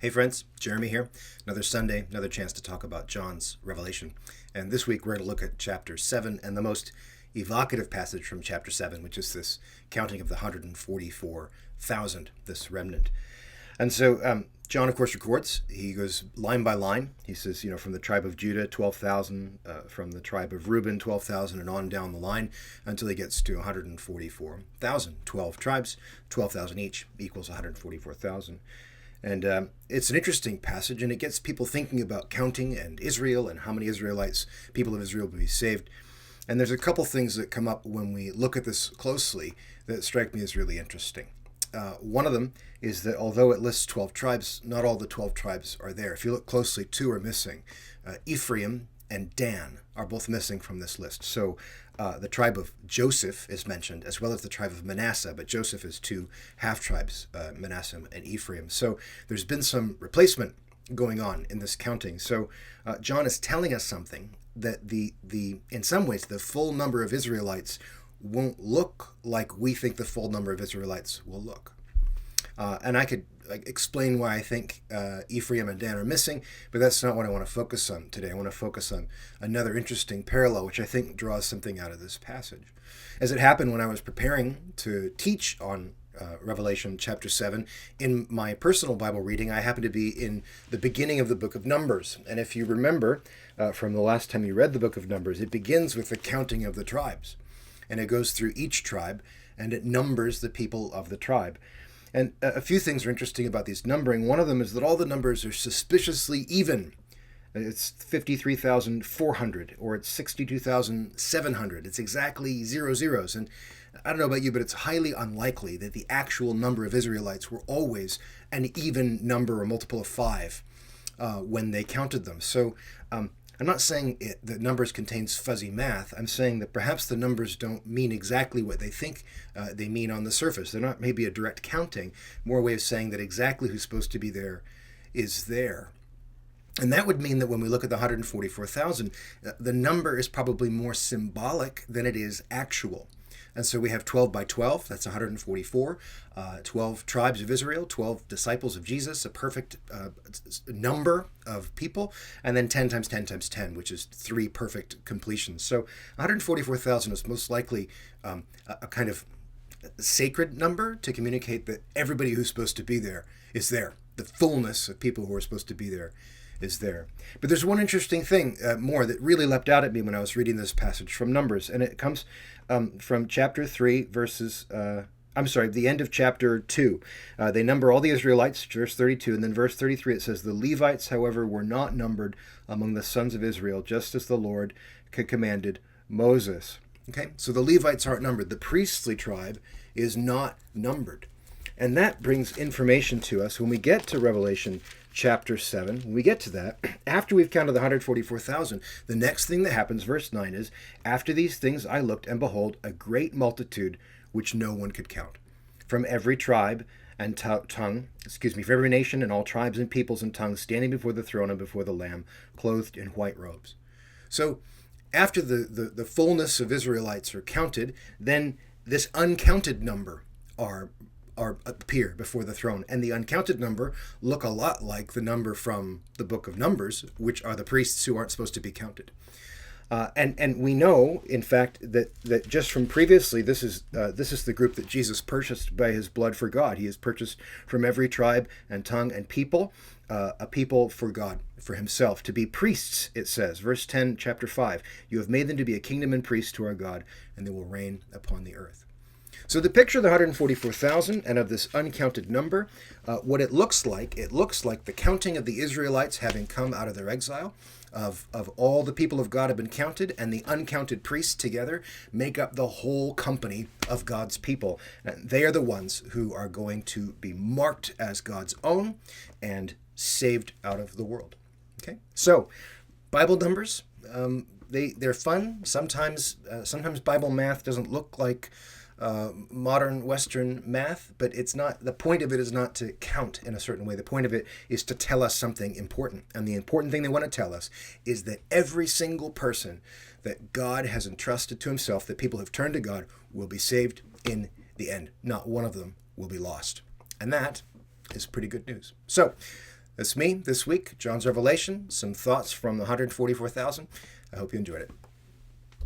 Hey friends, Jeremy here. Another Sunday, another chance to talk about John's Revelation. And this week we're going to look at chapter 7 and the most evocative passage from chapter 7, which is this counting of the 144,000, this remnant. And so John, of course, records. He goes line by line. He says, from the tribe of Judah, 12,000, from the tribe of Reuben, 12,000, and on down the line until he gets to 144,000. 12 tribes, 12,000 each equals 144,000. And it's an interesting passage, and it gets people thinking about counting and Israel and how many Israelites, people of Israel, will be saved. And there's a couple things that come up when we look at this closely that strike me as really interesting. One of them is that although it lists 12 tribes, not all the 12 tribes are there. If you look closely, two are missing. Ephraim and Dan are both missing from this list. So the tribe of Joseph is mentioned, as well as the tribe of Manasseh, but Joseph is two half-tribes, Manasseh and Ephraim. So there's been some replacement going on in this counting. So John is telling us something, that the in some ways, the full number of Israelites won't look like we think the full number of Israelites will look. And I could explain why I think Ephraim and Dan are missing, but that's not what I want to focus on today. I want to focus on another interesting parallel, which I think draws something out of this passage. As it happened when I was preparing to teach on Revelation chapter 7, in my personal Bible reading, I happened to be in the beginning of the book of Numbers. And if you remember from the last time you read the book of Numbers, it begins with the counting of the tribes. And it goes through each tribe, and it numbers the people of the tribe. And a few things are interesting about these numbering. One of them is that all the numbers are suspiciously even. It's 53,400 or it's 62,700. It's exactly zero zeros. And I don't know about you, but it's highly unlikely that the actual number of Israelites were always an even number or multiple of 5 when they counted them. So I'm not saying that numbers contains fuzzy math. I'm saying that perhaps the numbers don't mean exactly what they think they mean on the surface. They're not maybe a direct counting, more a way of saying that exactly who's supposed to be there is there. And that would mean that when we look at the 144,000, the number is probably more symbolic than it is actual. And so we have 12 by 12, that's 144, 12 tribes of Israel, 12 disciples of Jesus, a perfect number of people, and then 10 times 10 times 10, which is 3 perfect completions. So 144,000 is most likely a kind of sacred number to communicate that everybody who's supposed to be there is there. The fullness of people who are supposed to be there is there. But there's one interesting thing more that really leapt out at me when I was reading this passage from Numbers, and it comes from chapter 3, the end of chapter 2. They number all the Israelites, verse 32, and then verse 33 it says, "The Levites, however, were not numbered among the sons of Israel, just as the Lord commanded Moses." Okay, so the Levites aren't numbered. The priestly tribe is not numbered. And that brings information to us when we get to Revelation chapter 7. When we get to that, after we've counted the 144,000, the next thing that happens, verse 9 is, "After these things I looked, and behold, a great multitude which no one could count, from every tribe and tongue, from every nation and all tribes and peoples and tongues, standing before the throne and before the Lamb, clothed in white robes." So after the fullness of Israelites are counted, then this uncounted number appear before the throne. And the uncounted number look a lot like the number from the book of Numbers, which are the priests who aren't supposed to be counted. And we know, in fact, that just from previously, this is the group that Jesus purchased by his blood for God. He has purchased from every tribe and tongue and people, a people for God, for himself, to be priests, it says. Verse 10, chapter 5, "You have made them to be a kingdom and priests to our God, and they will reign upon the earth." So the picture of the 144,000 and of this uncounted number, what it looks like the counting of the Israelites having come out of their exile, of all the people of God have been counted, and the uncounted priests together make up the whole company of God's people. And they are the ones who are going to be marked as God's own and saved out of the world. Okay, so Bible numbers, they're fun. Sometimes Bible math doesn't look like modern Western math, but it's not. The point of it is not to count in a certain way. The point of it is to tell us something important. And the important thing they want to tell us is that every single person that God has entrusted to himself, that people have turned to God, will be saved in the end. Not one of them will be lost. And that is pretty good news. So That's me this week, John's Revelation, some thoughts from the 144,000. I hope you enjoyed it.